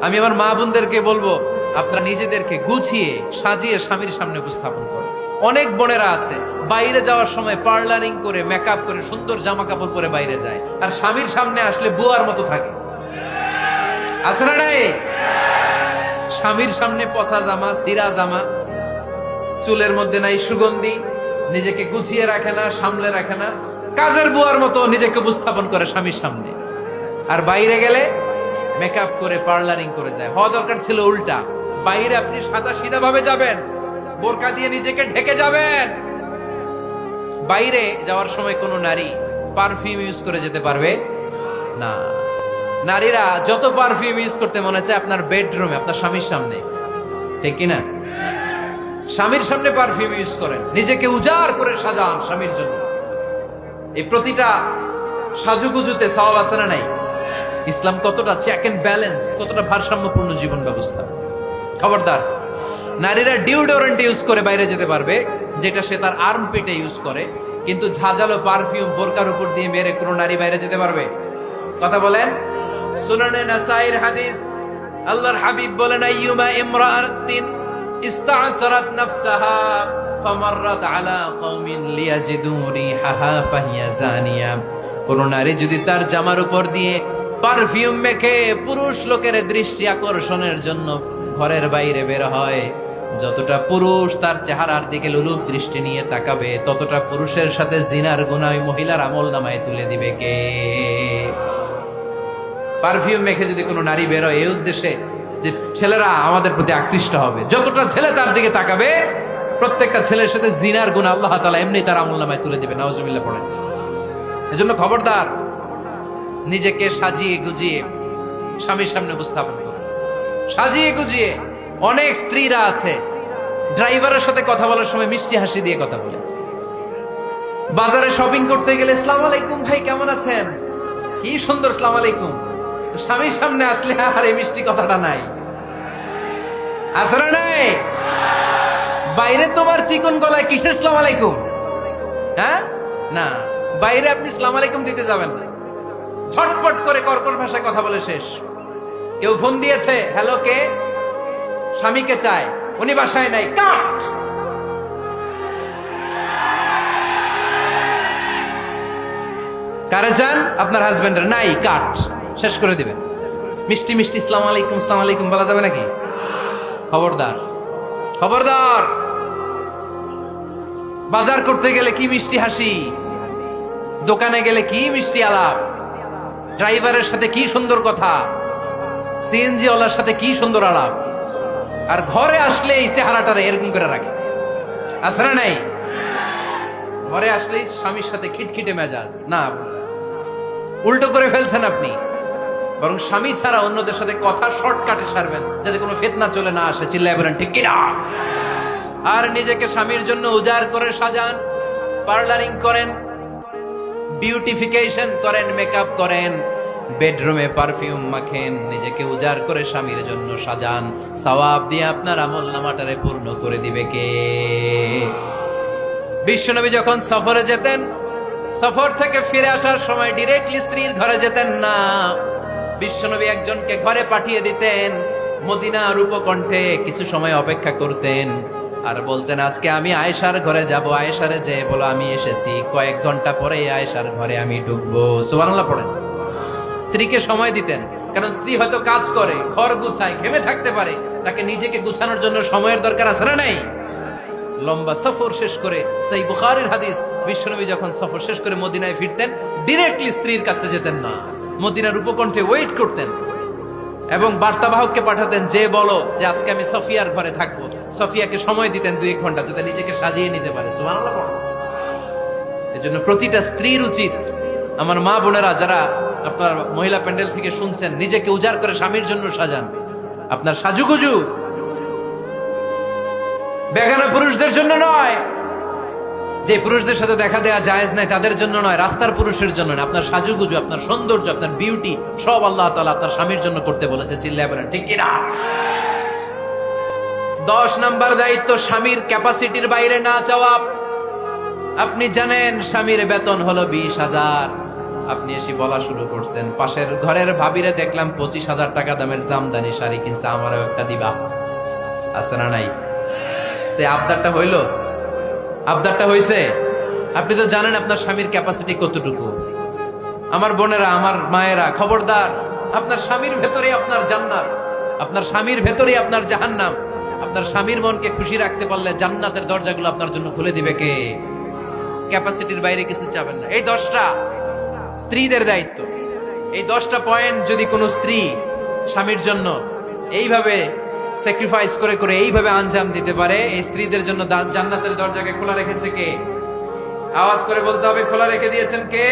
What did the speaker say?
আমি আমার মা বোনদেরকে বলবো, আপনারা নিজেদেরকে গুছিয়ে সাজিয়ে স্বামীর সামনে উপস্থাপন করুন। অনেক বোনেরা আছে বাইরে যাওয়ার সময় পার্লারিং করে মেকআপ করে সুন্দর জামা কাপড় পরে বাইরে যায়, আর স্বামীর সামনে আসলে বুয়ার মতো থাকে। আছে না নাই? স্বামীর সামনে পচা জামা, ছিঁড়া জামা, চুলের মধ্যে নাই সুগন্ধি, নিজেকে গুছিয়ে রাখে না, সামলে রাখে না, কাজের বুয়ার মতো নিজেকে উপস্থাপন করে স্বামীর সামনে। আর বাইরে গেলে মেকআপ করে পার্লারিং করে যায়। হওয়া দরকার ছিল উল্টা, বাইরে আপনি সাদা সিধা ভাবে যাবেন, বোরকা দিয়ে নিজেকে ঢেকে যাবেন। বাইরে যাওয়ার সময় কোনো নারী পারফিউম ইউজ করে যেতে পারবে না। নারীরা যত পারফিউম ইউজ করতে মনে চায় আপনার বেডরুমে, আপনার স্বামীর সামনে, ঠিক কিনা? স্বামীর সামনে পারফিউম ইউজ করেন, নিজেকে উজাড় করে সাজান স্বামীর জন্য। এই প্রতিটা সাজুগুজুতে সওয়াব আছে না নাই? ইসলাম কতটা চেক এন্ড ব্যালেন্স, কতটা ভারসাম্যপূর্ণ জীবন ব্যবস্থা। খবরদার, নারীরা ডিওডোরেন্ট ইউজ করে বাইরে যেতে পারবে, যেটা সে তার আর্ম পেটে ইউজ করে, কিন্তু ঝাঁঝালো পারফিউম বোরকার উপর দিয়ে মেরে কোনো নারী বাইরে যেতে পারবে? কথা বলেন। সুনানে নাসাইর হাদিস, আল্লাহর হাবিব বলেন, আইয়ুমা ইমরাআতিন ইস্তা'সারাত নাফসাহা ফামাররাত আলা কওমিন লিয়াজিদু রিহাহা ফাহিয়া জানিয়া। কোন নারী যদি তার জামার উপর দিয়ে পারফিউম মেখে পুরুষ লোকের দৃষ্টি আকর্ষণের জন্য ঘরের বাইরে বের হয়, যতটা পুরুষ তার চেহারার দিকে লোলুপ দৃষ্টি নিয়ে তাকাবে, ততটা পুরুষের সাথে জিনার গুনাহ ওই মহিলার আমলনামায় তুলে দিবে কে? পারফিউম মেখে যদি কোনো নারী বের হয় এই উদ্দেশ্যে যে ছেলেরা আমাদের প্রতি আকৃষ্ট হবে, যতটা ছেলে তার দিকে তাকাবে, প্রত্যেকটা ছেলের সাথে জিনার গুনাহ আল্লাহ তাআলা এমনি তার আমলনামায় তুলে দিবে। নাউজুবিল্লাহ পড়েন। এজন্য খবরদার, নিজেকে সাজিয়ে গুজিয়ে স্বামীর সামনে উপস্থাপন করুন, সাজিয়ে গুজিয়ে। অনেক স্ত্রীরা আছে ড্রাইভারের সাথে কথা বলার সময় মিষ্টি হাসি দিয়ে কথা বলে। বাজারে শপিং করতে গেলে আসসালামু আলাইকুম ভাই, কেমন আছেন? কি সুন্দর আসসালামু আলাইকুম। স্বামীর সামনে আসলে আর এই মিষ্টি কথাটা নাই। আছে না নাই? বাইরে তোমার চিকন গলায় কিসের আসসালামু আলাইকুম? হ্যাঁ না, বাইরে আপনি আসসালামু আলাইকুম দিতে যাবেন না, ঝটপট করে কর্কশ ভাষায় কথা বলে শেষ। কেউ ফোন দিয়েছে, হ্যালো কে? স্বামীকে চায়, উনি বাসায় নাই, কাট। কারে চান? আপনার হাজবেন্ডের, নাই, কাট, শেষ করে দিবেন। মিষ্টি মিষ্টি আসসালামু আলাইকুম আসসালামু আলাইকুম বলা যাবে নাকি? খবরদার, খবরদার। বাজার করতে গেলে কি মিষ্টি হাসি, দোকানে গেলে কি মিষ্টি আলাপ, ড্রাইভারের সাথে কি সুন্দর কথা, সিএনজি ওয়ালার সাথে কি সুন্দর আলাপ, আর ঘরে আসলে এই চেহারাটারে এরকম করে রাখে। আছে না নাই? ঘরে আসলেই স্বামীর সাথে খিটখিটে মেজাজ। না, উল্টো করে ফেলছেন আপনি। বরং স্বামী ছাড়া অন্যদের সাথে কথা শর্টকাটে সারবেন, যাতে কোনো ফিতনা চলে না আসে। চিল্লায় বলেন ঠিক কিনা? আর নিজেকে স্বামীর জন্য উজাড় করে সাজান, পার্লারিং করেন, বিউটিফিকেশন করেন, মেকআপ করেন, বেডরুমে পারফিউম মাখেন, নিজেকে উজাড় করে স্বামীর জন্য সাজান। সওয়াব দিয়ে আপনার আমলনামাটারে পূর্ণ করে দিবে কে? বিশ্বনবী যখন সফরে যেতেন, সফর থেকে ফিরে আসার সময় ডিরেক্টলি স্ত্রীর ঘরে যেতেন না। বিশ্বনবী একজনকে ঘরে পাঠিয়ে দিতেন, মদিনার উপকণ্ঠে কিছু সময় অপেক্ষা করতেন, আর বলতেন আজকে আমি আয়েশার ঘরে যাব। আয়েশারে যে বলো আমি এসেছি, কয়েক ঘন্টা পরে আয়েশার ঘরে আমি ঢুকবো। সুবহানাল্লাহ পড়েন। স্ত্রীকে সময় দিতেন, কারণ স্ত্রী হয়তো কাজ করে, ঘর গুছায়, ঘেমে থাকতে পারে, তাকে নিজেকে গুছানোর জন্য সময়ের দরকার আছে না নাই? লম্বা সফর শেষ করে, সেই বুখারীর হাদিস, বিশ্বনবী যখন সফর শেষ করে মদিনায় ফিরতেন, ডিরেক্টলি স্ত্রীর কাছে যেতেন না, মদিনার উপকণ্ঠে ওয়েট করতেন এবং বার্তাবাহককে পাঠাতেন, যে বলো যে আজকে আমি সফিয়ার ঘরে থাকবো। সফিয়াকে সময় দিতেন 2-1 ঘন্টা, যাতে নিজেকে সাজিয়ে নিতে পারে। সুবহানাল্লাহ। এজন্য প্রতিটা স্ত্রীর উচিত, আমার মা বোনেরা যারা আপনার মহিলা প্যান্ডেল থেকে শুনছেন, নিজেকে উজাড় করে স্বামীর জন্য সাজান। আপনার সাজুগুজু বেগানা পুরুষদের জন্য নয়, যে পুরুষদের সাথে দেখা দেয়া জায়েজ নাই তাদের জন্য নয়, রাস্তার পুরুষের জন্য নয়। আপনার সাজুগুজু, আপনার সৌন্দর্য, আপনার বিউটি সব আল্লাহ তাআলা আপনার স্বামীর জন্য করতে বলেছে। চিল্লায় বলেন ঠিক কিনা? 10 নাম্বার দায়িত্ব, স্বামীর ক্যাপাসিটির বাইরে না যাওয়া। আপনি জানেন স্বামীর বেতন হলো 20,000, আপনি এসে বলা শুরু করছেন, পাশের ঘরের ভাবিরে দেখলাম 25,000 টাকা দামের জামদানি শাড়ি কিনছে, আমারও একটা দিবা। আছে না নাই? তো আবদারটা হইলো, আবদারটা হইছে। আপনি তো জানেন আপনার স্বামীর ক্যাপাসিটি কতটুকু। আমার বোনেরা, আমার মায়েরা, খবরদার, আপনার স্বামীর ভেতরে আপনার জান্নাত, আপনার স্বামীর ভেতরে আপনার জাহান্নাম। আপনার স্বামীর মনকে খুশি রাখতে পারলে জান্নাতের দরজাগুলো আপনার জন্য খুলে দিবে কে? ক্যাপাসিটির বাইরে কিছু চাবেন না। এই 10টা স্ত্রীদের দায়িত্ব। এই 10টা পয়েন্ট যদি কোনো স্ত্রী স্বামীর জন্য এইভাবে স্যাক্রিফাইস করে করে এইভাবে আঞ্জাম দিতে পারে, এই স্ত্রীদের জন্য জান্নাতের দরজাকে খোলা রেখেছে কে? আওয়াজ করে বলতে হবে, খোলা রেখে দিয়েছেন কে?